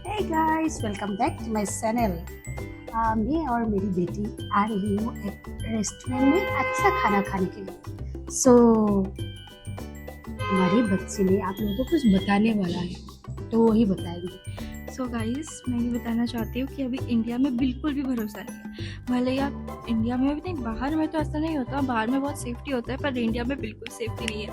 Hey guys, welcome back to my channel. मैं और मेरी बेटी आ रही हूँ एक रेस्टोरेंट में अच्छा खाना खाने के लिए। हमारे बच्चे ने आप लोगों को कुछ बताने वाला है, तो वही बताएंगे। सो गाइस, मैं ये बताना चाहती हूँ कि अभी इंडिया में बिल्कुल भी भरोसा नहीं है। भले आप इंडिया में भी नहीं, बाहर में तो ऐसा नहीं होता, बाहर में बहुत सेफ्टी होता है, पर इंडिया में बिल्कुल सेफ्टी नहीं है।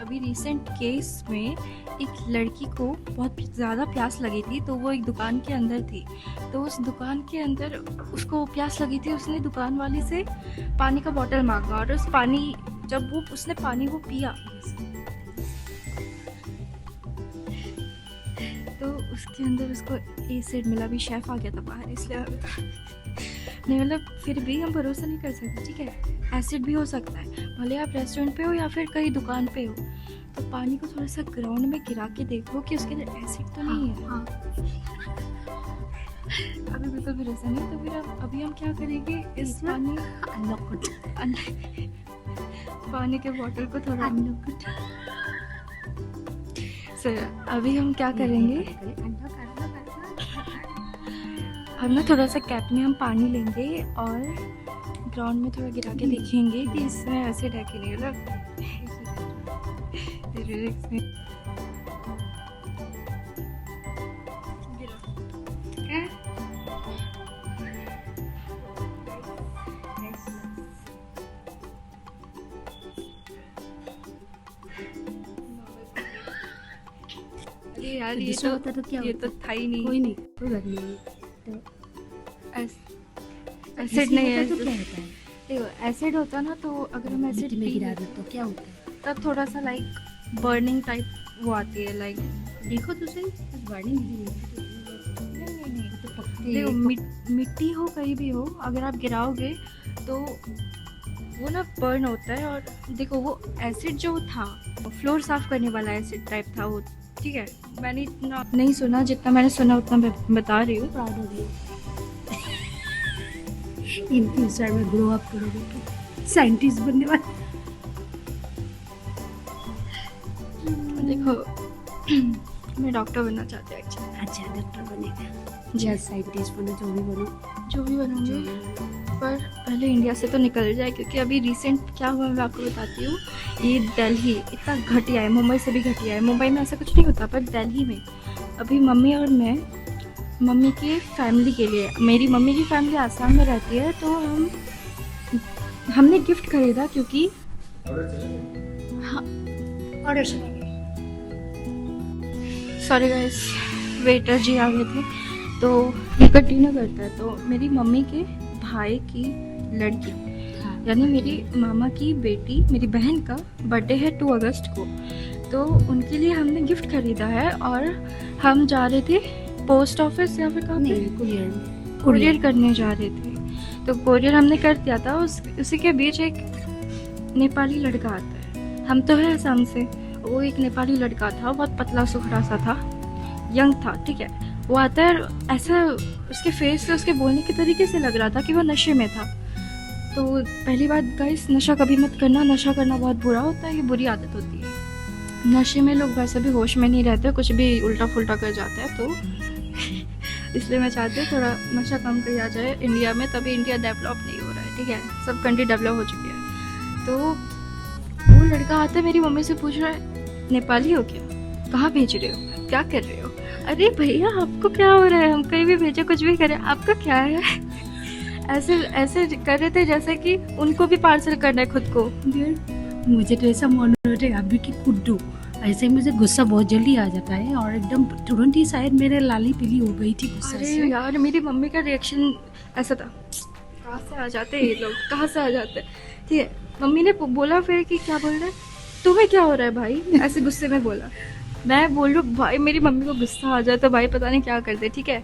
अभी रिसेंट केस में एक लड़की को बहुत ज़्यादा प्यास लगी थी, तो वो एक दुकान के अंदर थी। तो उस दुकान के अंदर उसको प्यास लगी थी, उसने दुकान वाली से पानी का बॉटल मांगा, और उस पानी जब उसने पानी को पिया तो उसके अंदर उसको एसिड मिला। भी शेफ़ आ गया था बाहर, इसलिए नहीं, मतलब फिर भी हम भरोसा नहीं कर सकते, ठीक है। एसिड भी हो सकता है, भले आप रेस्टोरेंट पे हो या फिर कहीं दुकान पे हो, तो पानी को थोड़ा सा ग्राउंड में गिरा के देखो कि उसके अंदर एसिड तो नहीं है। हाँ। अभी बिल्कुल भरोसा नहीं, तो फिर अभी हम क्या करेंगे, इस पानी के बॉटल को थोड़ा सर, अभी हम क्या करेंगे, हम ना थोड़ा सा कैप में हम पानी लेंगे और ग्राउंड में थोड़ा गिरा के देखेंगे कि इसमें एसिड है कि नहीं। अरे यार, ये तो था ही नहीं। कोई नहीं, कोई बात नहीं। एसिड नहीं है, तो क्या होता है? देखो एसिड होता है ना, तो अगर हम एसिड में गिरा दे तो क्या होता है? तब थोड़ा सा लाइक बर्निंग टाइप वो आती है, लाइक देखो तो सही, कुछ बर्निंग नहीं, तो पकते देखो मिट्टी हो कहीं भी हो, अगर आप गिराओगे तो वो ना बर्न होता है। और देखो वो एसिड जो था, फ्लोर साफ करने वाला एसिड टाइप था वो, ठीक है। मैंने इतना नहीं सुना, जितना मैंने सुना उतना मैं बता रही हूँ। प्राउड हो गई। इन फ्यूचर में ग्रो अप करोगे तो साइंटिस्ट बनने वाले। देखो मैं डॉक्टर बनना चाहती हूँ एक्चुअली। अच्छा, डॉक्टर बनेगा या साइंटिस्ट बनो, जो भी बनूंगी। पर पहले इंडिया से तो निकल जाए, क्योंकि अभी रिसेंट क्या हुआ मैं आपको बताती हूँ। ये दिल्ली इतना घटिया है, मुंबई से भी घटिया है। मुंबई में ऐसा कुछ नहीं होता, पर दिल्ली में अभी मम्मी और मैं, मम्मी की फैमिली के लिए, मेरी मम्मी की फैमिली आसाम में रहती है, तो हमने गिफ्ट खरीदा, क्योंकि ऑर्डर सुनेंगे। सॉरी गाइस, वेटर जी आ गए थे, तो ये कंटिन्यू करता है। तो मेरी मम्मी के भाई की लड़की, यानी मेरी मामा की बेटी, मेरी बहन का बर्थडे है 2 अगस्त को, तो उनके लिए हमने गिफ्ट खरीदा है। और हम जा रहे थे पोस्ट ऑफिस या फिर कहाँ पे कुरियर करने जा रहे थे। तो कुरियर हमने कर दिया था। उसी के बीच एक नेपाली लड़का आता है, हम तो है असम से, वो एक नेपाली लड़का था, बहुत पतला सुखड़ा सा था, यंग था, ठीक है। वो आता है, ऐसा उसके फेस से, उसके बोलने के तरीके से लग रहा था कि वो नशे में था। तो पहली बात गाइस, नशा कभी मत करना, नशा करना बहुत बुरा होता है, ये बुरी आदत होती है। नशे में लोग वैसे भी होश में नहीं रहते, कुछ भी उल्टा फुल्टा कर जाते हैं, तो इसलिए मैं चाहती हूँ थोड़ा नशा कम किया जाए इंडिया में, तभी इंडिया डेवलप नहीं हो रहा है, ठीक है। सब कंट्री डेवलप हो चुकी है। तो वो लड़का आता है, मेरी मम्मी से पूछ रहा है, नेपाली हो क्या, कहाँ भेज रहे हो, क्या कर रहे हो? अरे भैया, आपको क्या हो रहा है, हम कहीं भी भेजे, कुछ भी करें, आपका क्या है? ऐसे कर रहे थे जैसे कि उनको भी पार्सल करना है खुद को। मुझे तो ऐसा मन हो रहा है अभी कि कूद दूं। ऐसे मुझे गुस्सा बहुत जल्दी आ जाता है, और एकदम तुरंत ही शायद मेरे लाली पीली हो गई थी गुस्सा से। अरे यार, मेरी मम्मी का रिएक्शन ऐसा था, कहाँ से आ जाते हैं ये लोग, कहाँ से आ जाते हैं, ठीक है। मम्मी ने बोला फिर कि क्या बोल रहा है, तुम्हें क्या हो रहा है भाई, ऐसे गुस्से में बोला। मैं बोल रही हूँ भाई, मेरी मम्मी को गुस्सा आ जाए तो भाई पता नहीं क्या करते, ठीक है।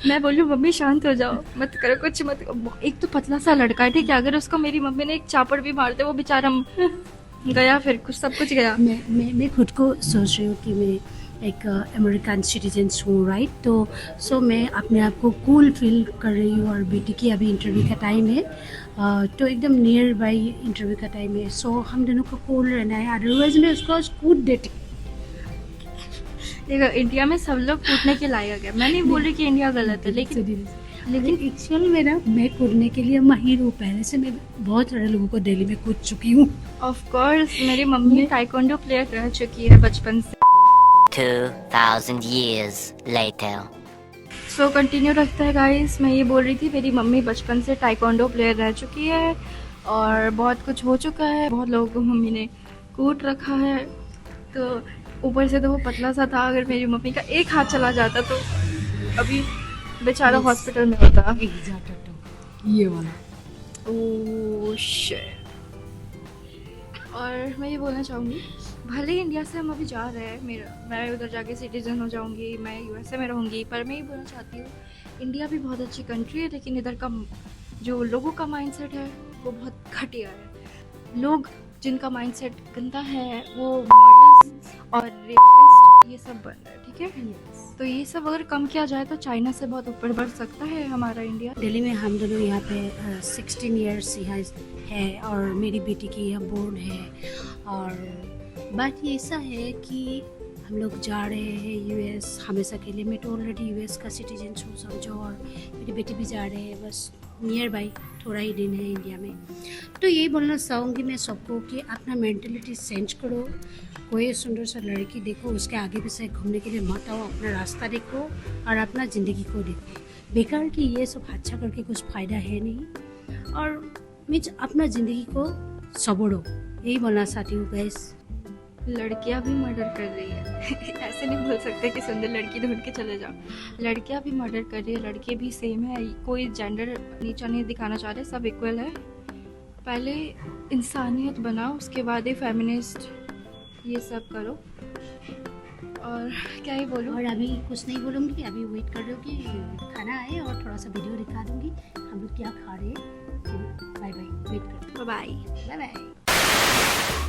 मैं बोल रही हूँ मम्मी शांत हो जाओ, मत करो कुछ मत। एक तो पतला सा लड़का है, ठीक है, अगर उसको मेरी मम्मी ने एक चापड़ भी मारते, वो बेचारा गया, फिर कुछ सब कुछ गया। मैं खुद को सोच रही हूँ कि मैं एक अमेरिकन सिटीजन हूँ, राइट। तो सो मैं अपने आप को कूल फील कर रही हूँ, और बेटी की अभी इंटरव्यू का टाइम है, तो एकदम नियर बाई इंटरव्यू का टाइम है। सो हम दोनों को कूल रहना है, अदरवाइज मैं उसको कूद देती। देखो इंडिया में सब लोग कूटने के लायक है, मैं नहीं बोल रही कि इंडिया गलत है, लेकिन लेकिन एक्चुअल में ना मैं कूदने के लिए माहिर हूँ, पहले से मैं बहुत सारे लोगों को दिल्ली में कूद चुकी हूँ। ऑफ कोर्स मेरी मम्मी टाइकोंडो प्लेयर रह चुकी है बचपन से। 2000 years later. सो कंटिन्यू रखता है गाइस, मैं ये बोल रही थी मेरी मम्मी बचपन से टाइकोंडो प्लेयर रह चुकी है और बहुत कुछ हो चुका है, बहुत लोगों को मम्मी ने कूट रखा है। तो ऊपर से तो वो पतला सा था, अगर मेरी मम्मी का एक हाथ चला जाता तो अभी बेचारा हॉस्पिटल में होता। ये वाला ओह शिट। और मैं ये बोलना चाहूँगी, भले ही इंडिया से हम अभी जा रहे हैं, मैं उधर जाके सिटीजन हो जाऊँगी, मैं यूएसए में रहूँगी, पर मैं ये बोलना चाहती हूँ इंडिया भी बहुत अच्छी कंट्री है, लेकिन इधर का जो लोगों का माइंडसेट है वो बहुत घटिया है। लोग जिनका माइंडसेट गंदा है वो मर्डर्स और रेपिस्ट ये सब बन रहा है, ठीक है। तो ये सब अगर कम किया जाए तो चाइना से बहुत ऊपर बढ़ सकता है हमारा इंडिया। दिल्ली में हम दोनों यहाँ पे 16 इयर्स यहाँ है और मेरी बेटी की यहाँ बोर्ड है। और बात ये ऐसा है कि हम लोग जा रहे हैं यूएस हमेशा के लिए। मैं तो ऑलरेडी यूएस का सिटीजन हूँ समझो, और मेरी बेटी भी जा रहे हैं, बस नियर बाई थोड़ा ही दिन है इंडिया में। तो यही बोलना चाहूँगी मैं सबको कि अपना मेंटलिटी चेंज करो। कोई सुंदर सा लड़की देखो, उसके आगे पीछे घूमने के लिए मत आओ, अपना रास्ता देखो और अपना ज़िंदगी को देखो। बेकार की ये सब अच्छा करके कुछ फ़ायदा है नहीं, और मीन्स अपना ज़िंदगी को संभालो, यही बोलना चाहती हूँ गैस। लड़कियां भी मर्डर कर रही है ऐसे नहीं बोल सकते कि सुंदर लड़की ढूंढ के चले जाओ। लड़कियां भी मर्डर कर रही है, लड़के भी सेम है, कोई जेंडर नीचा नहीं दिखाना चाह रहे, सब इक्वल है। पहले इंसानियत बनाओ, उसके बाद ही फेमिनिस्ट ये सब करो। और क्या ही बोलूँ, और अभी कुछ नहीं बोलूँगी, अभी वेट कर रही हूँ कि खाना आए और थोड़ा सा वीडियो दिखा दूँगी हम लोग क्या खा रहे हैं। बाय बाय, वेट कर, बाय बाय बाय।